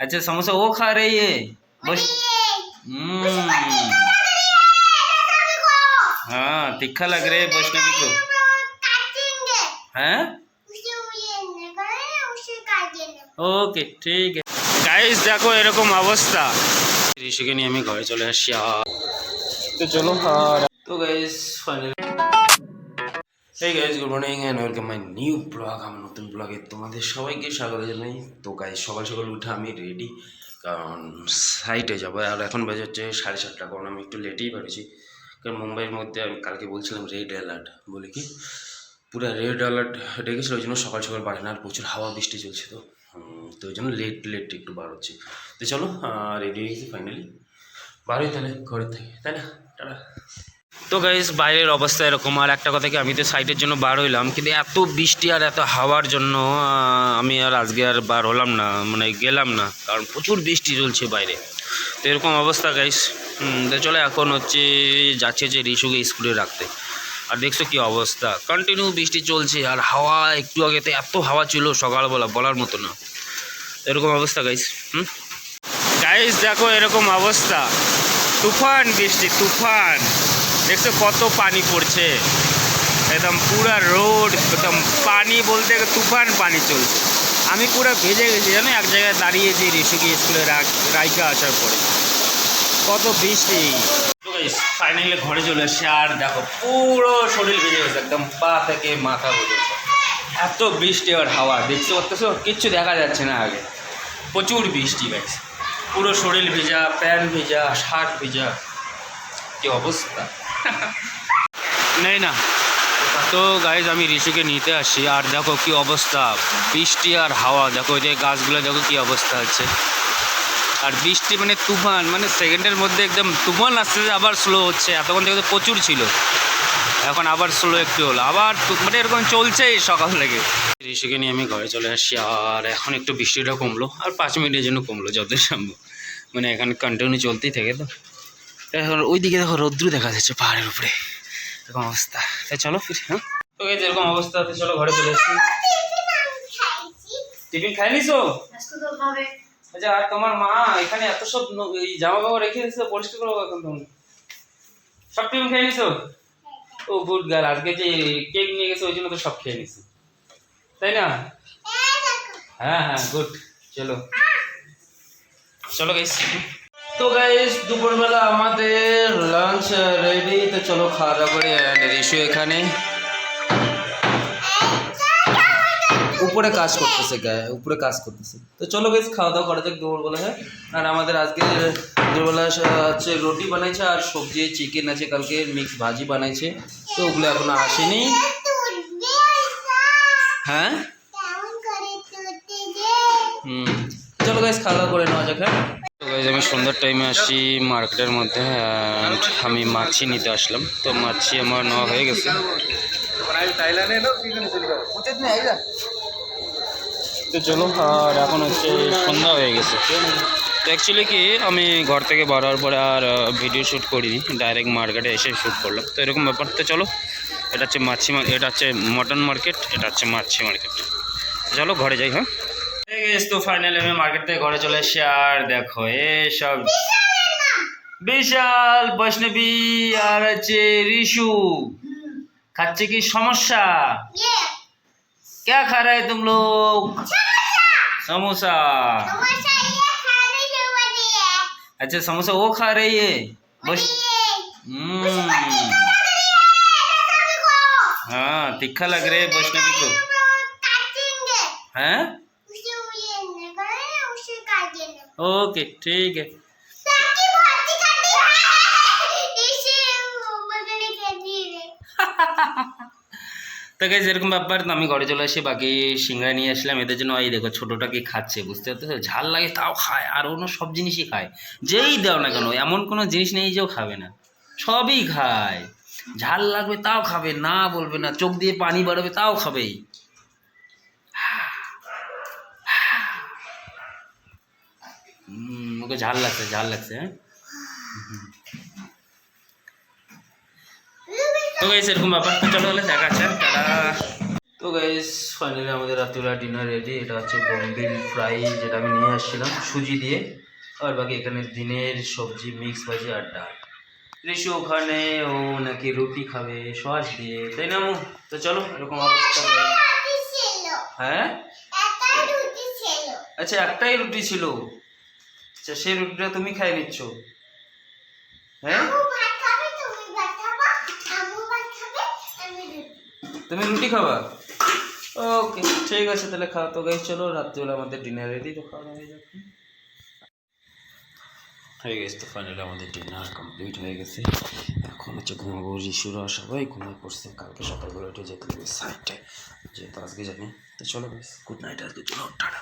अच्छा समोसा वो खा रही है बस। हाँ तीखा लग रहा है वैष्णवी को। हैं ओके ठीक है गाइस देखो এরকম অবস্থা ঋষিকে নিয়ে আমি ঘরে চলে আসছি তো চলো তো guys finally Hey guys, good morning and welcome my new vlog. আমার নতুন ব্লগে তোমাদের সবাইকে স্বাগত জানাই। তো গাইস সকাল সকাল উঠে আমি রেডি, কারণ সাইটে যাবো। আর এখন বাজে হচ্ছে 7:30, কারণ আমি একটু লেটেই বেরোছি, কারণ মুম্বাইয়ের মধ্যে আমি কালকে বলছিলাম রেড অ্যালার্ট, বলে কি পুরো রেড অ্যালার্ট ডেকেছিল, ওই জন্য সকাল সকাল বাড়ে না, আর প্রচুর হাওয়া বৃষ্টি চলছে, তো ওই জন্য লেট একটু বার হচ্ছে। তো চলো রেডি হয়ে গেছি ফাইনালি, বারোই তাহলে ঘরের থেকে, তাই না? টাটা। তো গাইস বাইরের অবস্থা এরকম। আর একটা কথা কি, আমি তো সাইটের জন্য বার হইলাম, কিন্তু এত বৃষ্টি আর এত হাওয়ার জন্য আমি আর আজকে আর বার হলাম না, মানে গেলাম না, কারণ প্রচুর বৃষ্টি চলছে বাইরে। তো এরকম অবস্থা গাইস। তো চলো এখন হচ্ছে যাচ্ছে যে রিশুকে স্কুলে রাখতে। আর দেখছো কি অবস্থা, কন্টিনিউ বৃষ্টি চলছে, আর হাওয়া একটু আগে তো এত হাওয়া ছিল সকালবেলা, বলার মতো না। এরকম অবস্থা গাইস। গাইস দেখো এরকম অবস্থা, তুফান বৃষ্টি, তুফান। দেখছো কত পানি পড়ছে, একদম পুরা রোড একদম পানি, বলতে তুফান পানি চলছে। আমি পুরো ভেজে গেছি জানো, এক জায়গায় দাঁড়িয়েছি ঋষিকে স্কুলে রাইকা আসার পরে, কত বৃষ্টি। ফাইনালি ঘরে চলে এসছে, আর দেখো পুরো শরীর ভেজে গেছে একদম পা থেকে মাথা পর্যন্ত, এত বৃষ্টি আর হাওয়া। দেখতে পাচ্ছ কিচ্ছু দেখা যাচ্ছে না আগে, প্রচুর বৃষ্টি গাইস, পুরো শরীর ভেজা, প্যান্ট ভেজা, শার্ট ভেজা, কি অবস্থা নেই না। তো গাইজ আমি ঋষিকে নিতে আসি, আর দেখো কি অবস্থা, বৃষ্টি আর হাওয়া। দেখো ওই যে গাছগুলো দেখো কি অবস্থা হচ্ছে, আর বৃষ্টি মানে তুফান, মানে সেকেন্ডের মধ্যে একদম তুফান আসছে, আবার স্লো হচ্ছে। এতক্ষণ থেকে তো প্রচুর ছিল, এখন আবার স্লো একটু হলো, আবার মানে এরকম চলছেই সকাল থেকে। ঋষিকে নিয়ে আমি ঘরে চলে আসছি, আর এখন একটু বৃষ্টিটা কমলো, আর 5 মিনিটের জন্য কমলো যতই সম্ভব, মানে এখানে কন্টিনিউ চলতেই থাকে। তো এখন ওইদিকে দেখো রৌদ্র দেখা যাচ্ছে পাহাড়ের উপরে, এরকম অবস্থা। তাই চলো ফির। হ্যাঁ তো এরকম অবস্থা, তো চলো ঘরে চলে এসেছি। টিফিন খাই নিছো? আচ্ছা, আর তোমার মা এখানে এত সব এই জামা কাপড় রেখে দিয়েছে, পরিষ্কার করো এখন। তুমি সব টিফিন খেয়ে নিছো? ও গুড গার্ল, আজকে যে কেক নিয়ে গেছে ওই জন্য তো সব খেয়ে নিছো, তাই না? হ্যাঁ হ্যাঁ গুড। চলো চলো গাইস। তো গাইস দুপুরবেলা আমাদের লাঞ্চ রেডি, তো চলো খাওয়া দাওয়া করে। ঋষু এখানে উপরে কাজ করতেছে, উপরে কাজ করতেছে। তো চলো গাইস খাওয়া দাওয়া করা যাক দুপুরবেলা। হ্যাঁ, আর আমাদের আজকে দুপুরবেলা হচ্ছে রুটি বানাইছে, আর সবজি চিকেন আছে, কালকে মিক্স ভাজি বানাইছে, তো ওগুলো এখনো আসেনি। হ্যাঁ চলো গাইস খাওয়া দাওয়া করে নেওয়া যাক। হ্যাঁ তো গাইস আমি সন্ধ্যার টাইমে আসছি মার্কেটের মধ্যে, আমি মাছি নিতে আসলাম। তো মাছি আমার নেওয়া হয়ে গেছে। তো চলো, আর এখন হচ্ছে সন্ধ্যা হয়ে গেছে। তো অ্যাকচুয়ালি কি আমি ঘর থেকে বার হওয়ার পরে আর ভিডিও শ্যুট করিনি, ডাইরেক্ট মার্কেটে এসে শ্যুট করলাম। তো এরকম ব্যাপার। তো চলো, এটা হচ্ছে মাছি, এটা হচ্ছে মটন মার্কেট, এটা হচ্ছে মাছি মার্কেট। চলো ঘরে যাই। হ্যাঁ তো ফাইনালি আমি মার্কেট থেকে ঘরে চলে এসেছি, আর দেখো এসব বিশাল বৈষ্ণবী আর হচ্ছে ঋষু খাচ্ছে। কি সমস্যা? क्या खा रहे हैं तुम लोग? समोसा। अच्छा समोसा वो खा रही है बस। हाँ तीखा लग रहा है वैष्णवी को। हैं ओके ठीक है। তো গাইস এরকম ব্যাপার। তো আমি ঘরে চলে আসি, বাকি সিঙ্গারা নিয়ে আসলাম এদের জন্য। এই দেখো ছোটোটা কি খাচ্ছে, বুঝতে পারছো? ঝাল লাগে তাও খায়, আর অন্য সব জিনিসই খায়, যেই দাও না কেন, এমন কোনো জিনিস নেই যেও খাবে না, সবই খায়। ঝাল লাগবে তাও খাবে, না বলবে না, চোখ দিয়ে পানি বাড়বে তাও খাবেই। ওকে ঝাল লাগছে, ঝাল লাগছে। হ্যাঁ তো গাইস এরকম ব্যাপার। চলো হলে দেখা যাচ্ছে। টাটা। তো গাইস ফাইনালি আমাদের রাত্রিবেলা ডিনার রেডি। এটা হচ্ছে বম্বিল ফ্রাই, যেটা আমি নিয়ে আসছিলাম সুজি দিয়ে, আর বাকি এখানে দিনের সবজি মিক্স ভাজি আর ডাল। ঋষু ওখানে ও নাকি রুটি খাবে সস দিয়ে, তাই না আমু? তো চলো এরকম অবস্থা। হ্যাঁ আচ্ছা, একটাই রুটি ছিল। আচ্ছা, সেই রুটিটা তুমি খাই নিচ্ছ? হ্যাঁ, তুমি রুটি খাবা? ওকে ঠিক আছে, তাহলে খাও। তো গাইস চলো, রাত্রিবেলা আমাদের ডিনার রেডি, তো খাওয়া হয়ে যাবে। হয়ে গেছে, তো ফাইনালি আমাদের ডিনার কমপ্লিট হয়ে গেছে। এখন হচ্ছে ঘুমাবো। ঋষুরা সবাই ঘুমিয়ে পড়ছে, কালকে সকালবেলা উঠে যেতে হবে সাইডে, যেহেতু আজকে জানি। তো চলো গাইস, গুড নাইট, আজকে চলো, টাটা।